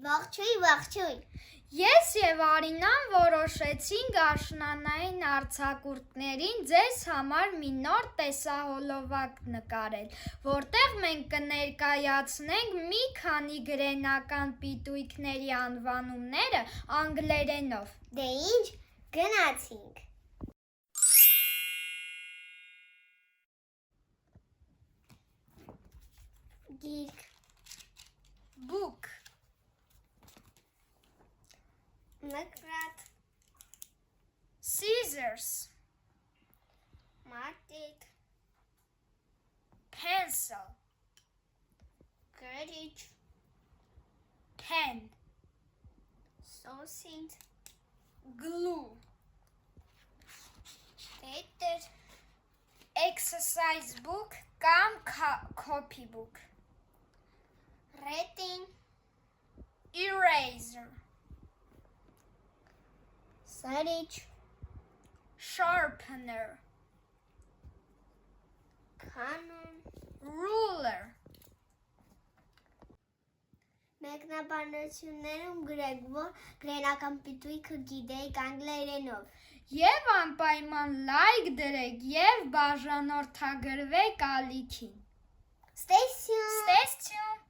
Ողջույն։ Ես և Արինան որոշեցինք աշնանային արձակուրդներին ձեզ համար մի նոր տեսահոլովակ նկարել, որտեղ մենք կներկայացնենք մի քանի գրենական պիտույքների անվանումները անգլերենով։ Դե ինչ, գնացինք։ Գիրք, Book, մկրատ, Scissors, մատիկ, Pencil, գրիչ, Pen, սոսինձ, Glue, տետր, Exercise book կամ copybook, ռետին, Eraser, սրիչ, Sharpener, քանուն, Ruler, մեկնաբանություններում գրեք, որ գրենական պիտույքը գիտեք անգլերենով։ Եվ անպայման լայք դրեք և բաժանորդագրվեք ալիքին։ Stay tuned. Stay tuned.